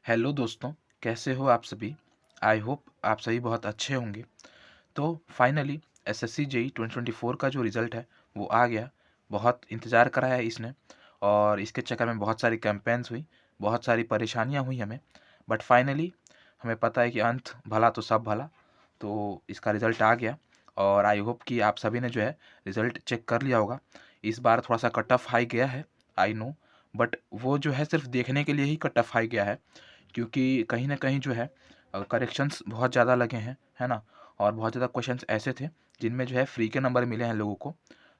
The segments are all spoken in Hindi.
हेलो दोस्तों, कैसे हो आप सभी? आई होप आप सभी बहुत अच्छे होंगे। तो फाइनली एसएससी जेईई 2024 का जो रिज़ल्ट है वो आ गया। बहुत इंतज़ार कराया है इसने और इसके चक्कर में बहुत सारी कैंपेन्स हुई, बहुत सारी परेशानियाँ हुई हमें। बट फाइनली हमें पता है कि अंत भला तो सब भला। तो इसका रिज़ल्ट आ गया और आई होप कि आप सभी ने जो है रिज़ल्ट चेक कर लिया होगा। इस बार थोड़ा-सा कट ऑफ हाई गया है, आई नो, बट वो जो है सिर्फ़ देखने के लिए ही कट ऑफ हाई गया है। क्योंकि कहीं न कहीं जो है करेक्शंस बहुत ज़्यादा लगे हैं, है ना? और बहुत ज़्यादा क्वेश्चंस ऐसे थे जिनमें जो है फ्री के नंबर मिले हैं लोगों को।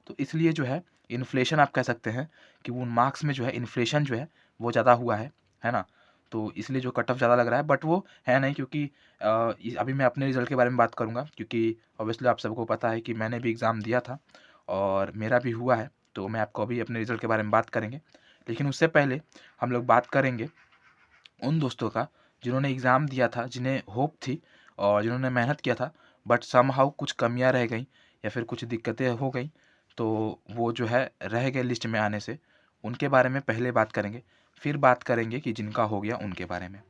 तो इसलिए जो है इन्फ्लेशन आप कह सकते हैं कि उन मार्क्स में जो है इन्फ्लेशन जो है वो ज़्यादा हुआ है ना? तो इसलिए जो कट ऑफ ज़्यादा लग रहा है, बट वो है नहीं, क्योंकि अभी मैं अपने रिज़ल्ट के बारे में बात करूँगा, क्योंकि ऑब्वियसली आप सबको पता है कि मैंने भी एग्ज़ाम दिया था और मेरा भी हुआ है। तो मैं आपको अभी अपने रिज़ल्ट के बारे में बात करेंगे। लेकिन उससे पहले हम लोग बात करेंगे उन दोस्तों का जिन्होंने एग्ज़ाम दिया था, जिन्हें होप थी और जिन्होंने मेहनत किया था, बट समहाउ कुछ कमियाँ रह गईं या फिर कुछ दिक्कतें हो गईं, तो वो जो है रह गए लिस्ट में आने से। उनके बारे में पहले बात करेंगे, फिर बात करेंगे कि जिनका हो गया उनके बारे में।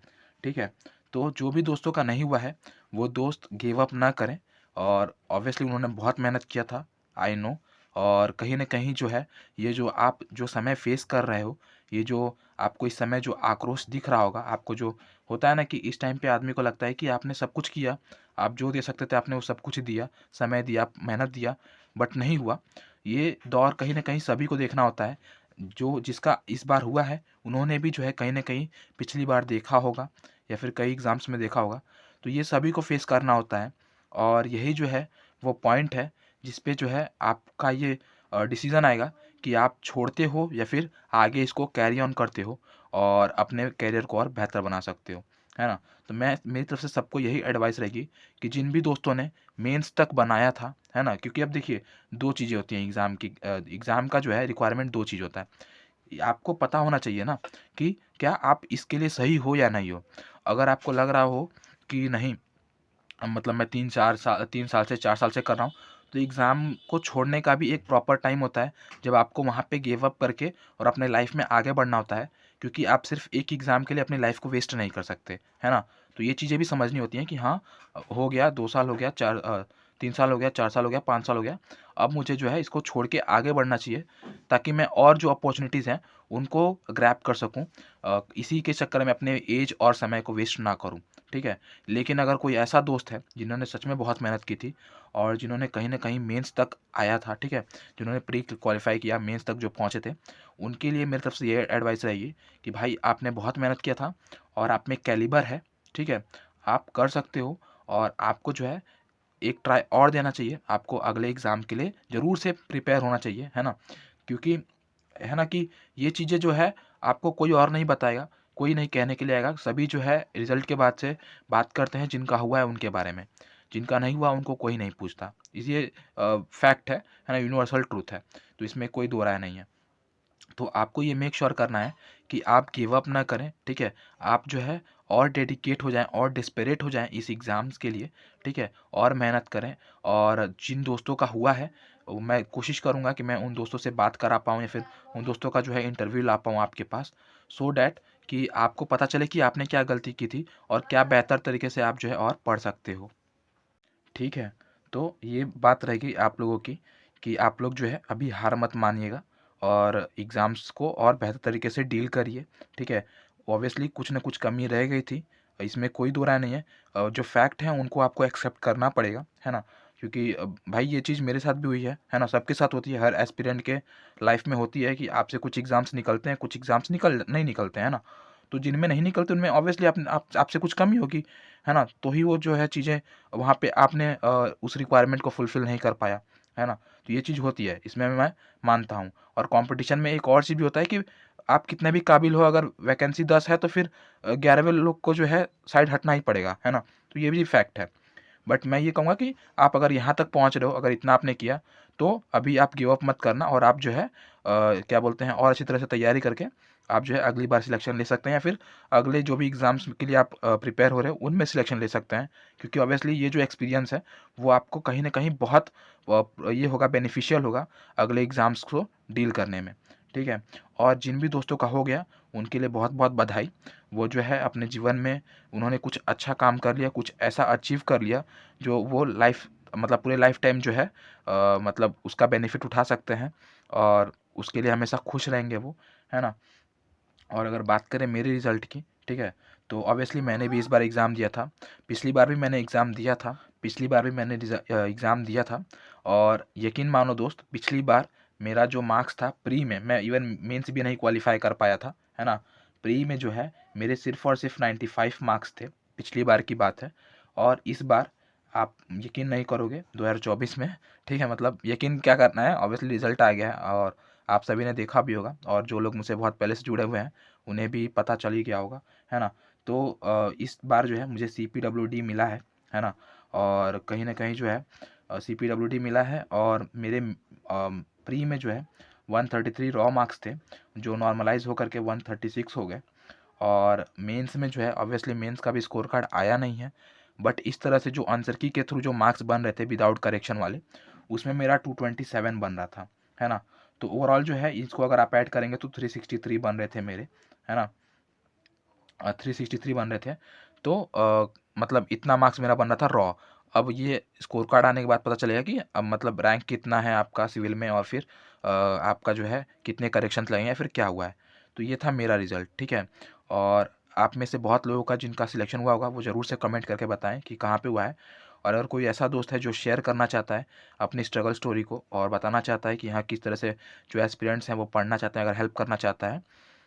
ठीक है? तो जो भी दोस्तों का नहीं हुआ है, वो दोस्त गिव अप ना करें। और ऑब्वियसली उन्होंने बहुत मेहनत किया था, आई नो। और कहीं न कहीं जो है, ये जो आप जो समय फेस कर रहे हो, ये जो आपको इस समय जो आक्रोश दिख रहा होगा, आपको जो होता है ना कि इस टाइम पे आदमी को लगता है कि आपने सब कुछ किया, आप जो दे सकते थे आपने वो सब कुछ दिया, समय दिया, मेहनत दिया, बट नहीं हुआ। ये दौर कहीं न कहीं सभी को देखना होता है। जो जिसका इस बार हुआ है, उन्होंने भी जो है कहीं न कहीं पिछली बार देखा होगा या फिर कई एग्ज़ाम्स में देखा होगा। तो ये सभी को फेस करना होता है और यही जो है वो पॉइंट है जिस पे जो है आपका ये डिसीज़न आएगा कि आप छोड़ते हो या फिर आगे इसको कैरी ऑन करते हो और अपने करियर को और बेहतर बना सकते हो, है ना? तो मैं मेरी तरफ से सबको यही एडवाइस रहेगी कि जिन भी दोस्तों ने मेंस तक बनाया था, है ना? क्योंकि अब देखिए 2 चीज़ें होती हैं एग्ज़ाम की, एग्ज़ाम का जो है रिक्वायरमेंट 2 चीज़ होता है। आपको पता होना चाहिए ना कि क्या आप इसके लिए सही हो या नहीं हो। अगर आपको लग रहा हो कि नहीं, मतलब मैं 3 साल से 4 साल से कर रहा हूँ, तो एग्ज़ाम को छोड़ने का भी एक प्रॉपर टाइम होता है, जब आपको वहाँ पे गिव अप करके और अपने लाइफ़ में आगे बढ़ना होता है, क्योंकि आप सिर्फ़ एक एग्ज़ाम के लिए अपनी लाइफ़ को वेस्ट नहीं कर सकते, है ना? तो ये चीज़ें भी समझनी होती हैं कि हाँ, हो गया 2 साल हो गया, 3 साल हो गया, 4 साल हो गया, 5 साल हो गया, अब मुझे जो है इसको छोड़ के आगे बढ़ना चाहिए, ताकि मैं और जो अपॉर्च्युनिटीज़ हैं, उनको ग्रैब कर सकूँ। इसी के चक्कर में अपने एज और समय को वेस्ट ना करूँ, ठीक है? लेकिन अगर कोई ऐसा दोस्त है जिन्होंने सच में बहुत मेहनत की थी और जिन्होंने कहीं न कहीं मेंस तक आया था, ठीक है? जिन्होंने प्री क्वालीफाई किया, मेंस तक जो पहुँचे थे, उनके लिए मेरी तरफ से ये एडवाइस रहेगी कि भाई आपने बहुत मेहनत किया था और आप में कैलिबर है, ठीक है? आप कर सकते हो और आपको जो है एक ट्राई और देना चाहिए। आपको अगले एग्ज़ाम के लिए ज़रूर से प्रिपेयर होना चाहिए, है ना? क्योंकि है ना कि ये चीज़ें जो है आपको कोई और नहीं बताएगा, कोई नहीं कहने के लिए आएगा। सभी जो है रिज़ल्ट के बाद से बात करते हैं जिनका हुआ है उनके बारे में। जिनका नहीं हुआ उनको कोई नहीं पूछता। ये फैक्ट है ना? यूनिवर्सल ट्रुथ है। तो इसमें कोई दो राय नहीं है। तो आपको ये मेक श्योर करना है कि आप गिव अप ना करें, ठीक है? आप जो है और डेडिकेट हो जाएँ और डेस्परेट हो जाएँ इस एग्ज़ाम्स के लिए, ठीक है? और मेहनत करें। और जिन दोस्तों का हुआ है, मैं कोशिश करूँगा कि मैं उन दोस्तों से बात करा पाऊँ या फिर उन दोस्तों का जो है इंटरव्यू ला पाऊँ आपके पास, सो दैट कि आपको पता चले कि आपने क्या गलती की थी और क्या बेहतर तरीके से आप जो है और पढ़ सकते हो। ठीक है? तो ये बात रहेगी आप लोगों की कि आप लोग जो है अभी हार मत मानिएगा और एग्ज़ाम्स को और बेहतर तरीके से डील करिए, ठीक है? ऑब्वियसली कुछ न कुछ कमी रह गई थी, इसमें कोई दो राय नहीं है। जो फैक्ट हैं उनको आपको एक्सेप्ट करना पड़ेगा, है ना? क्योंकि भाई ये चीज़ मेरे साथ भी हुई है ना? सबके साथ होती है, हर एस्पिरेंट के लाइफ़ में होती है कि आपसे कुछ एग्ज़ाम्स निकलते हैं, कुछ एग्ज़ाम्स नहीं निकलते हैं ना? तो जिनमें नहीं निकलते उनमें ऑब्वियसली आपसे कुछ कमी होगी, है ना? तो ही वो जो है चीज़ें वहाँ पे आपने उस रिक्वायरमेंट को फुलफ़िल नहीं कर पाया, है ना? तो ये चीज़ होती है, इसमें मैं मानता हूँ। और कॉम्पिटिशन में एक और चीज़ भी होता है कि आप कितने भी काबिल हो, अगर वैकेंसी 10 है तो फिर 11वें लोग को जो है साइड हटना ही पड़ेगा, है ना? तो ये भी फैक्ट है। बट मैं ये कहूँगा कि आप अगर यहाँ तक पहुँच रहे हो, अगर इतना आपने किया, तो अभी आप गिव अप मत करना और आप जो है क्या बोलते हैं, और अच्छी तरह से तैयारी करके आप जो है अगली बार सिलेक्शन ले सकते हैं या फिर अगले जो भी एग्ज़ाम्स के लिए आप प्रिपेयर हो रहे हो, उनमें सिलेक्शन ले सकते हैं। क्योंकि ऑब्वियसली ये जो एक्सपीरियंस है, वो आपको कहीं न कहीं बहुत ये होगा, बेनिफिशियल होगा अगले एग्ज़ाम्स को डील करने में, ठीक है? और जिन भी दोस्तों का हो गया, उनके लिए बहुत बहुत बधाई। वो जो है अपने जीवन में उन्होंने कुछ अच्छा काम कर लिया, कुछ ऐसा अचीव कर लिया जो वो लाइफ मतलब पूरे लाइफ टाइम जो है मतलब उसका बेनिफिट उठा सकते हैं, और उसके लिए हमेशा खुश रहेंगे वो, है ना। और अगर बात करें मेरे रिज़ल्ट की, ठीक है, तो ऑब्वियसली मैंने भी इस बार एग्ज़ाम दिया था। पिछली बार भी मैंने एग्ज़ाम दिया था, एग्ज़ाम दिया था, और यकीन मानो दोस्त, पिछली बार मेरा जो मार्क्स था प्री में, मैं इवन मेंस भी नहीं क्वालिफ़ाई कर पाया था, है ना। प्री में जो है मेरे सिर्फ़ और सिर्फ 95 मार्क्स थे, पिछली बार की बात है। और इस बार आप यकीन नहीं करोगे 2024 में, ठीक है, मतलब यकीन क्या करना है, ऑब्वियसली रिज़ल्ट आ गया है और आप सभी ने देखा भी होगा, और जो लोग मुझसे बहुत पहले से जुड़े हुए हैं उन्हें भी पता चल ही गया होगा, है ना। तो इस बार जो है मुझे CPWD मिला है ना। और कहीं न कहीं जो है CPWD मिला है, और मेरे प्री में जो है 133 रॉ मार्क्स थे, जो नॉर्मलाइज़ होकर के 136 हो गए। और मेंस में जो है ऑब्वियसली मेंस का भी स्कोर कार्ड आया नहीं है, बट इस तरह से जो आंसर की के थ्रू जो मार्क्स बन रहे थे विदाउट करेक्शन वाले, उसमें मेरा 227 बन रहा था, है ना। तो ओवरऑल जो है इसको अगर आप ऐड करेंगे तो 363 बन रहे थे मेरे, है ना। 363 बन रहे थे। तो मतलब इतना मार्क्स मेरा बन रहा था रॉ। अब ये स्कोर कार्ड आने के बाद पता चलेगा कि अब मतलब रैंक कितना है आपका सिविल में, और फिर आपका जो है कितने करेक्शंस लगे हैं, फिर क्या हुआ है। तो ये था मेरा रिज़ल्ट, ठीक है। और आप में से बहुत लोगों का जिनका सिलेक्शन हुआ होगा वो ज़रूर से कमेंट करके बताएं कि कहाँ पे हुआ है। और अगर कोई ऐसा दोस्त है जो शेयर करना चाहता है अपनी स्ट्रगल स्टोरी को, और बताना चाहता है कि हाँ किस तरह से जो एस्पिरेंट्स हैं वो पढ़ना चाहते हैं, अगर हेल्प करना चाहता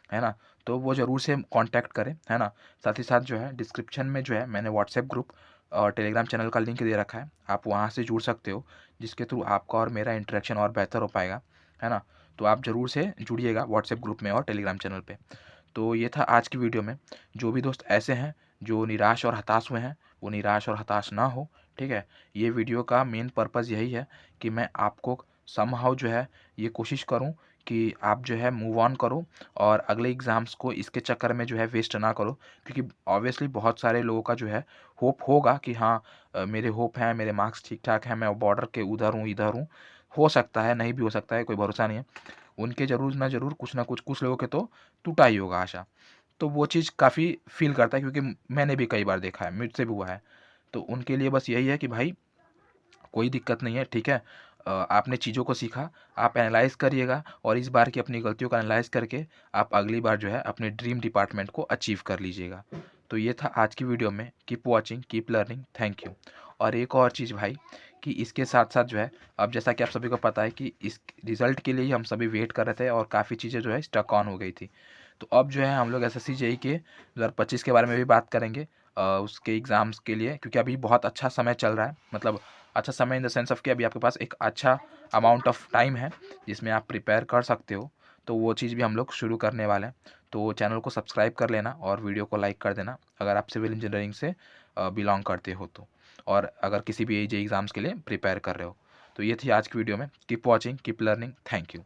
है ना, तो वो ज़रूर से कांटेक्ट करें, है ना। साथ ही साथ जो है डिस्क्रिप्शन में जो है मैंने व्हाट्सएप ग्रुप और टेलीग्राम चैनल का लिंक दे रखा है, आप वहाँ से जुड़ सकते हो, जिसके थ्रू आपका और मेरा इंटरेक्शन और बेहतर हो पाएगा, है ना। तो आप ज़रूर से जुड़िएगा व्हाट्सएप ग्रुप में और टेलीग्राम चैनल पे। तो ये था आज की वीडियो में। जो भी दोस्त ऐसे हैं जो निराश और हताश हुए हैं, वो निराश और हताश ना हो, ठीक है। ये वीडियो का मेन पर्पज़ यही है कि मैं आपको समहाउ जो है ये कोशिश करूँ कि आप जो है मूव ऑन करो, और अगले एग्ज़ाम्स को इसके चक्कर में जो है वेस्ट ना करो। क्योंकि ऑब्वियसली बहुत सारे लोगों का जो है होप होगा कि हाँ मेरे होप हैं, मेरे मार्क्स ठीक-ठाक हैं, मैं बॉर्डर के उधर हूँ, इधर हूँ। हो सकता है, नहीं भी हो सकता है, कोई भरोसा नहीं है। उनके ज़रूर ना ज़रूर कुछ ना कुछ लोगों के तो टूटा ही होगा आशा। तो वो चीज़ काफ़ी फ़ील करता है, क्योंकि मैंने भी कई बार देखा है, मुझसे भी हुआ है। तो उनके लिए बस यही है कि भाई कोई दिक्कत नहीं है, ठीक है। आपने चीज़ों को सीखा, आप एनालाइज़ करिएगा, और इस बार की अपनी गलतियों का एनालाइज़ करके आप अगली बार जो है अपने ड्रीम डिपार्टमेंट को अचीव कर लीजिएगा। तो ये था आज की वीडियो में। Keep watching, keep learning, thank you. और एक और चीज़ भाई, कि इसके साथ-साथ जो है अब जैसा कि आप सभी को पता है कि इस रिज़ल्ट के लिए ही हम सभी वेट कर रहे थे, और काफ़ी चीज़ें जो है स्टक ऑन हो गई थी। तो अब जो है हम लोग एसएससी जेईई के 2025 के बारे में भी बात करेंगे, उसके एग्ज़ाम्स के लिए, क्योंकि अभी बहुत अच्छा समय चल रहा है। मतलब अच्छा समय इन द सेंस ऑफ कि अभी आपके पास एक अच्छा अमाउंट ऑफ टाइम है जिसमें आप प्रिपेयर कर सकते हो। तो वो चीज़ भी हम लोग शुरू करने वाले हैं। तो चैनल को सब्सक्राइब कर लेना और वीडियो को लाइक कर देना अगर आप सिविल इंजीनियरिंग से बिलोंग करते हो तो, और अगर किसी भी जेईई एग्ज़ाम्स के लिए प्रिपेयर कर रहे हो। तो ये थी आज की वीडियो में। Keep watching, keep learning, thank you.